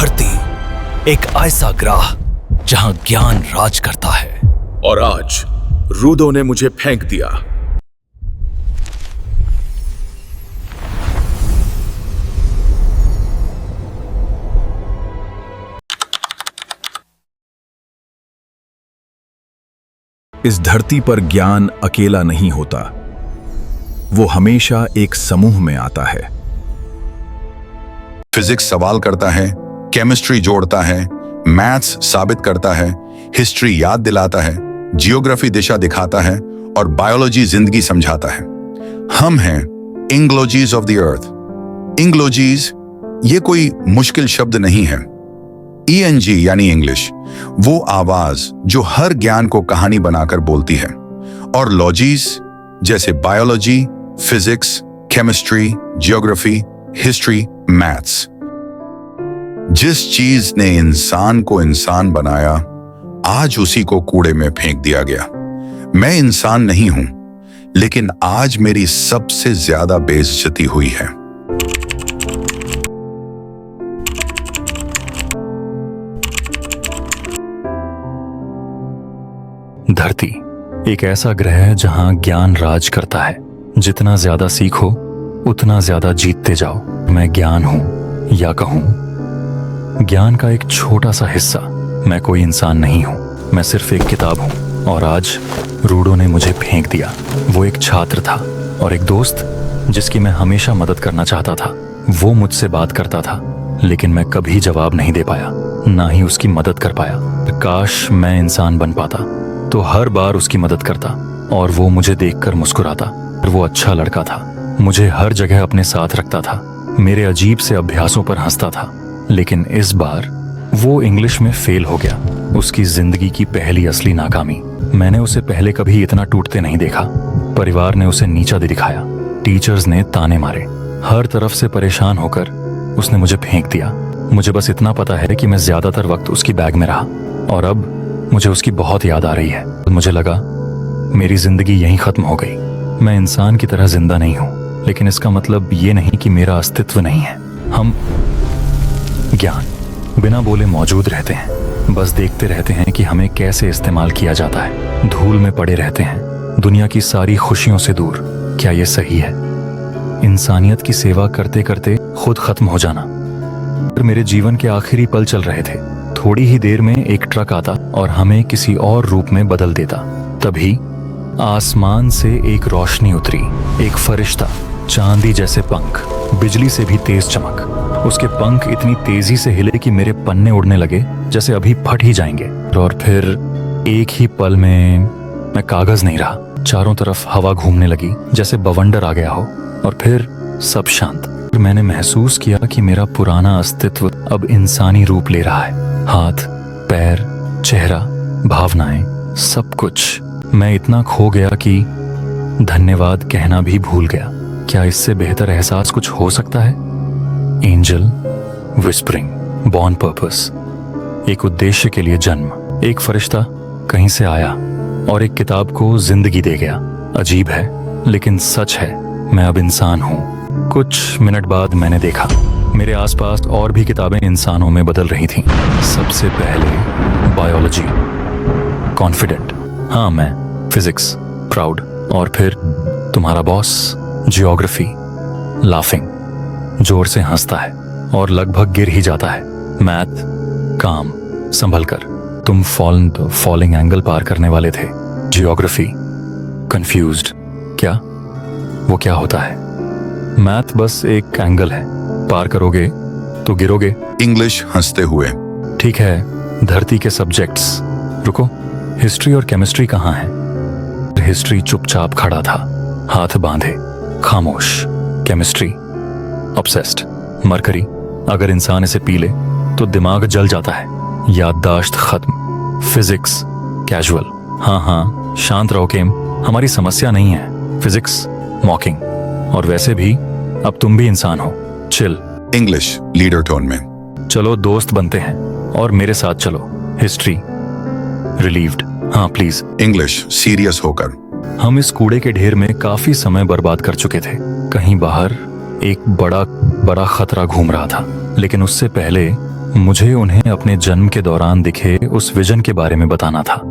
धरती, एक ऐसा ग्रह जहां ज्ञान राज करता है। और आज रूडो ने मुझे फेंक दिया। इस धरती पर ज्ञान अकेला नहीं होता, वो हमेशा एक समूह में आता है। फिजिक्स सवाल करता है, केमिस्ट्री जोड़ता है, मैथ्स साबित करता है, हिस्ट्री याद दिलाता है, जियोग्राफी दिशा दिखाता है और बायोलॉजी जिंदगी समझाता है। हम हैं इंग्लोजीज ऑफ द अर्थ। इंग्लोजीज ये कोई मुश्किल शब्द नहीं है। ENG यानी इंग्लिश, वो आवाज जो हर ज्ञान को कहानी बनाकर बोलती है। और लॉजीज जैसे biology, physics, chemistry, geography, history, maths. जिस चीज ने इंसान को इंसान बनाया, आज उसी को कूड़े में फेंक दिया गया। मैं इंसान नहीं हूं, लेकिन आज मेरी सबसे ज्यादा बेइज्जती हुई है। धरती एक ऐसा ग्रह है जहां ज्ञान राज करता है। जितना ज्यादा सीखो उतना ज्यादा जीतते जाओ। मैं ज्ञान हूं या कहूं ज्ञान का एक छोटा सा हिस्सा। मैं कोई इंसान नहीं हूं, मैं सिर्फ एक किताब हूं। और आज रूडो ने मुझे फेंक दिया। वो एक छात्र था और एक दोस्त जिसकी मैं हमेशा मदद करना चाहता था। वो मुझसे बात करता था, लेकिन मैं कभी जवाब नहीं दे पाया, ना ही उसकी मदद कर पाया। काश मैं इंसान बन पाता तो हर बार उसकी मदद करता और वो मुझे देखकर मुस्कुराता। वो अच्छा लड़का था, मुझे हर जगह अपने साथ रखता था, मेरे अजीब से अभ्यासों पर हंसता था। लेकिन इस बार वो इंग्लिश में फेल हो गया। उसकी जिंदगी की पहली असली नाकामी। मैंने उसे पहले कभी इतना टूटते नहीं देखा। परिवार ने उसे नीचा दिखाया, टीचर्स ने ताने मारे। हर तरफ से परेशान होकर उसने मुझे फेंक दिया। मुझे बस इतना पता है कि मैं ज्यादातर वक्त उसकी बैग में रहा और अब मुझे उसकी बहुत याद आ रही है। मुझे लगा मेरी जिंदगी यहीं खत्म हो गई। मैं इंसान की तरह जिंदा नहीं हूं, लेकिन इसका मतलब ये नहीं कि मेरा अस्तित्व नहीं है। हम ज्ञान बिना बोले मौजूद रहते हैं, बस देखते रहते हैं कि हमें कैसे इस्तेमाल किया जाता है। धूल में पड़े रहते हैं, दुनिया की सारी खुशियों से दूर। क्या ये सही है? इंसानियत की सेवा करते करते खुद खत्म हो जाना। मेरे जीवन के आखिरी पल चल रहे थे। थोड़ी ही देर में एक ट्रक आता और हमें किसी और रूप में बदल देता। तभी आसमान से एक रोशनी उतरी, एक फरिश्ता, चांदी जैसे पंख, बिजली से भी तेज चमक। उसके पंख इतनी तेजी से हिले कि मेरे पन्ने उड़ने लगे, जैसे अभी फट ही जाएंगे। और फिर एक ही पल में मैं कागज नहीं रहा। चारों तरफ हवा घूमने लगी, जैसे बवंडर आ गया हो। और फिर सब शांत। मैंने महसूस किया कि मेरा पुराना अस्तित्व अब इंसानी रूप ले रहा है। हाथ, पैर, चेहरा, भावनाएं, सब कुछ। मैं इतना खो गया कि धन्यवाद कहना भी भूल गया। क्या इससे बेहतर एहसास कुछ हो सकता है? एंजल विस्परिंग, बॉर्न पर्पस, एक उद्देश्य के लिए जन्म। एक फरिश्ता कहीं से आया और एक किताब को जिंदगी दे गया। अजीब है, लेकिन सच है। मैं अब इंसान हूं। कुछ मिनट बाद मैंने देखा मेरे आसपास और भी किताबें इंसानों में बदल रही थीं। सबसे पहले बायोलॉजी, कॉन्फिडेंट, हाँ मैं, फिजिक्स, प्राउड। और फिर तुम्हारा बॉस, जियोग्राफी, लाफिंग, जोर से हंसता है और लगभग गिर ही जाता है। मैथ, काम, संभल कर। तुम फॉलिंग एंगल पार करने वाले थे। जियोग्राफी, कंफ्यूज्ड, क्या? वो क्या होता है? मैथ बस एक एंगल है, पार करोगे तो गिरोगे। इंग्लिश हंसते हुए, ठीक है, धरती के सब्जेक्ट्स। रुको, हिस्ट्री और केमिस्ट्री कहाँ हैं? हिस्ट्री चुपचाप खड़ा था, हाथ बांधे, खामोश। Chemistry obsessed. मरकरी, अगर इंसान इसे पी ले तो दिमाग जल जाता है, याददाश्त खत्म। फिजिक्स कैजुअल, हाँ हाँ शांत रहो केम, हमारी समस्या नहीं है। फिजिक्स मॉकिंग, और वैसे भी अब तुम भी इंसान हो, चिल। इंग्लिश लीडर टोन में, चलो दोस्त बनते हैं और मेरे साथ चलो। हिस्ट्री रिलीव्ड, हाँ प्लीज। इंग्लिश सीरियस होकर, हम इस कूड़े के ढेर में काफी समय बर्बाद कर चुके थे। कहीं बाहर एक बड़ा खतरा घूम रहा था, लेकिन उससे पहले मुझे उन्हें अपने जन्म के दौरान दिखे उस विजन के बारे में बताना था।